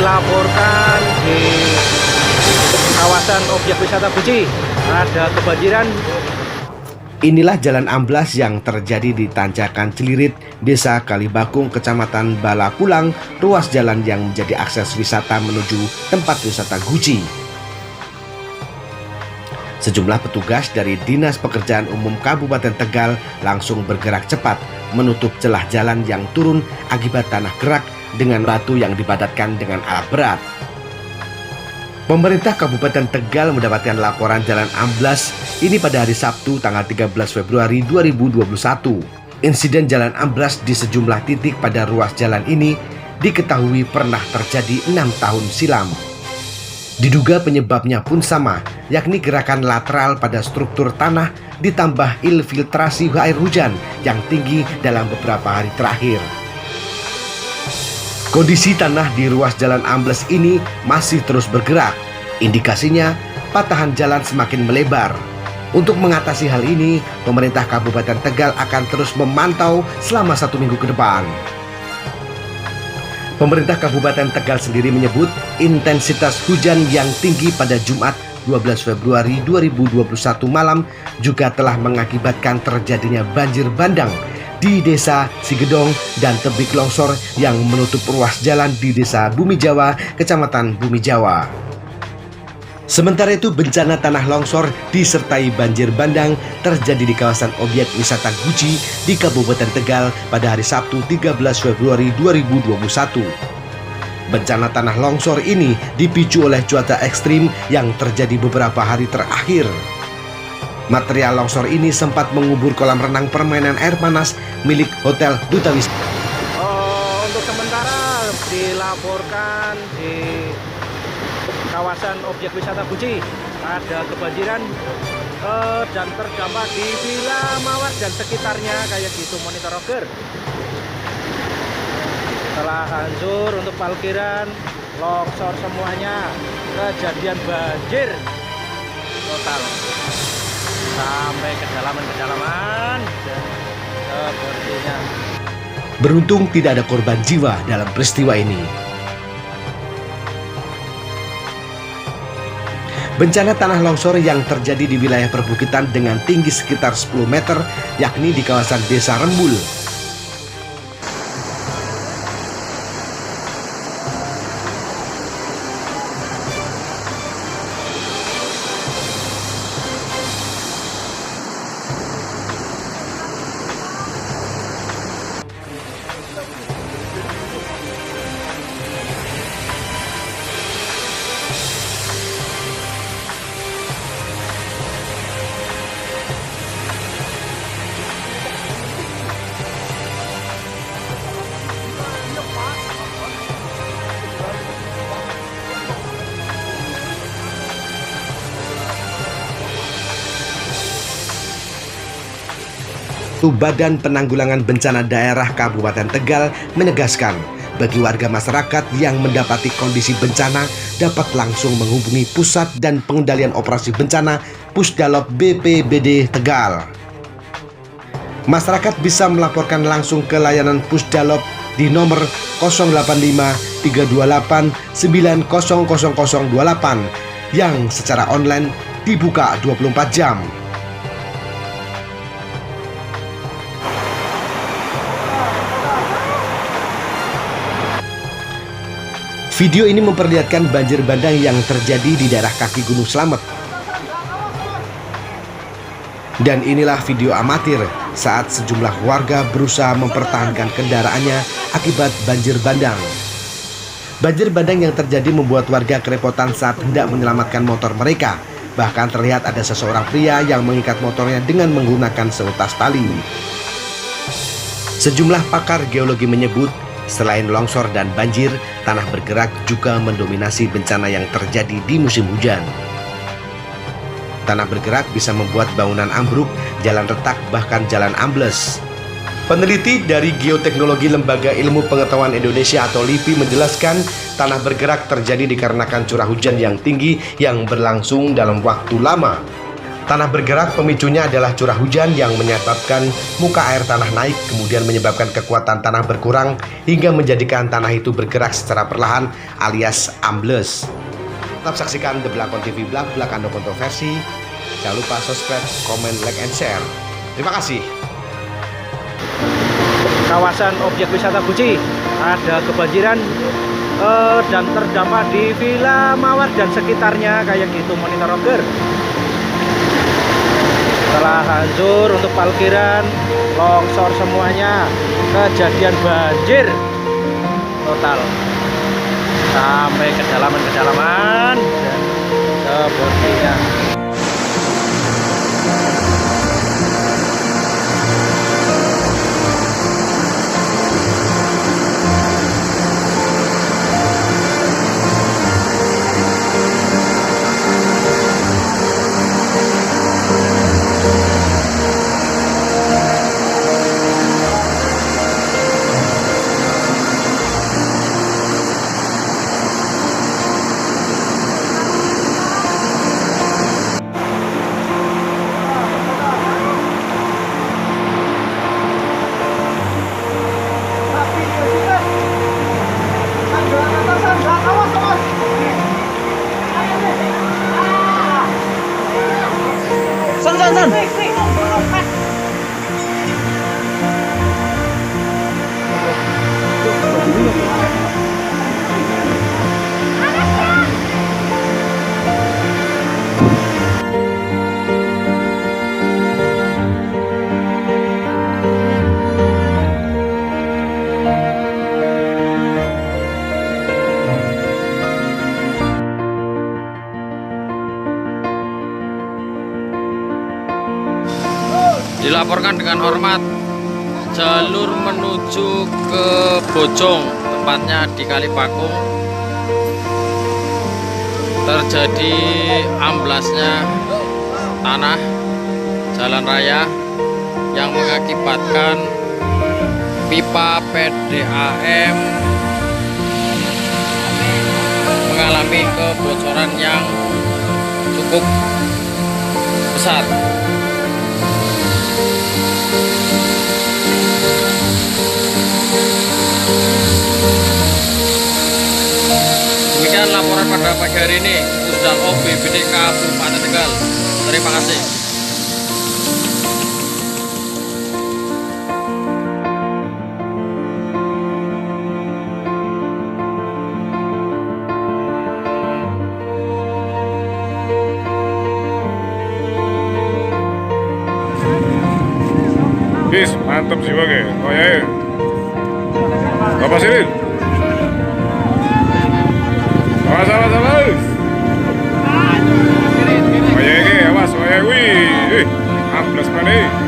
dilaporkan di kawasan objek wisata Guci ada kebanjiran. Inilah jalan amblas yang terjadi di Tanjakan Celirit, Desa Kalibakung, Kecamatan Balapulang, ruas jalan yang menjadi akses wisata menuju tempat wisata Guci. Sejumlah petugas dari Dinas Pekerjaan Umum Kabupaten Tegal langsung bergerak cepat menutup celah jalan yang turun akibat tanah gerak dengan batu yang dipadatkan dengan alat berat. Pemerintah Kabupaten Tegal mendapatkan laporan jalan amblas ini pada hari Sabtu tanggal 13 Februari 2021. Insiden jalan amblas di sejumlah titik pada ruas jalan ini diketahui pernah terjadi 6 tahun silam. Diduga penyebabnya pun sama, yakni gerakan lateral pada struktur tanah ditambah infiltrasi air hujan yang tinggi dalam beberapa hari terakhir. Kondisi tanah di ruas jalan ambles ini masih terus bergerak. Indikasinya, patahan jalan semakin melebar. Untuk mengatasi hal ini, pemerintah Kabupaten Tegal akan terus memantau selama 1 minggu ke depan. Pemerintah Kabupaten Tegal sendiri menyebut intensitas hujan yang tinggi pada Jumat 12 Februari 2021 malam juga telah mengakibatkan terjadinya banjir bandang di Desa Sigedong dan tebing longsor yang menutup ruas jalan di Desa Bumi Jawa, Kecamatan Bumi Jawa. Sementara itu, bencana tanah longsor disertai banjir bandang terjadi di kawasan objek wisata Guci di Kabupaten Tegal pada hari Sabtu 13 Februari 2021. Bencana tanah longsor ini dipicu oleh cuaca ekstrim yang terjadi beberapa hari terakhir. Material longsor ini sempat mengubur kolam renang permainan air panas milik Hotel Duta Wisata. Untuk sementara dilaporkan di kawasan objek wisata Guci ada kebanjiran dan terdampak di Villa Mawar dan sekitarnya kayak gitu monitor roger. Setelah hancur untuk parkiran, longsor semuanya, kejadian banjir total sampai kedalaman sepertinya. Beruntung tidak ada korban jiwa dalam peristiwa ini. Bencana tanah longsor yang terjadi di wilayah perbukitan dengan tinggi sekitar 10 meter, yakni di kawasan Desa Rembul. Badan Penanggulangan Bencana Daerah Kabupaten Tegal menegaskan bagi warga masyarakat yang mendapati kondisi bencana dapat langsung menghubungi Pusat dan Pengendalian Operasi Bencana Pusdalop BPBD Tegal. Masyarakat bisa melaporkan langsung ke layanan Pusdalop di nomor 085 328 900028 yang secara online dibuka 24 jam. Video ini memperlihatkan banjir bandang yang terjadi di daerah kaki Gunung Slamet. Dan inilah video amatir saat sejumlah warga berusaha mempertahankan kendaraannya akibat banjir bandang. Banjir bandang yang terjadi membuat warga kerepotan saat hendak menyelamatkan motor mereka. Bahkan terlihat ada seseorang pria yang mengikat motornya dengan menggunakan seutas tali. Sejumlah pakar geologi menyebut selain longsor dan banjir, tanah bergerak juga mendominasi bencana yang terjadi di musim hujan. Tanah bergerak bisa membuat bangunan ambruk, jalan retak, bahkan jalan ambles. Peneliti dari Geoteknologi Lembaga Ilmu Pengetahuan Indonesia atau LIPI menjelaskan tanah bergerak terjadi dikarenakan curah hujan yang tinggi yang berlangsung dalam waktu lama. Tanah bergerak pemicunya adalah curah hujan yang menyebabkan muka air tanah naik, kemudian menyebabkan kekuatan tanah berkurang hingga menjadikan tanah itu bergerak secara perlahan alias ambles. Tetap saksikan The Blakon TV, belak-belakan no kontroversi. Jangan lupa subscribe, komen, like, and share. Terima kasih. Kawasan objek wisata Guci ada kebanjiran dan terdampak di Villa Mawar dan sekitarnya kayak gitu, monitor roger. Setelah hancur untuk parkiran, longsor semuanya, kejadian banjir total sampai kedalaman dan sepertinya. San. Dilaporkan dengan hormat, jalur menuju ke Bojong, tepatnya di Kalipakung, terjadi amblasnya tanah jalan raya yang mengakibatkan pipa PDAM mengalami kebocoran yang cukup besar. Demikian laporan pada pagi hari ini, Pusdal OBBD Kabupaten Tegal. Terima kasih. Bis, mantap sih bang. Oh ya, Bapak Siril. Awas. Oh ya, awas. Oh ya, wih, amblas mana?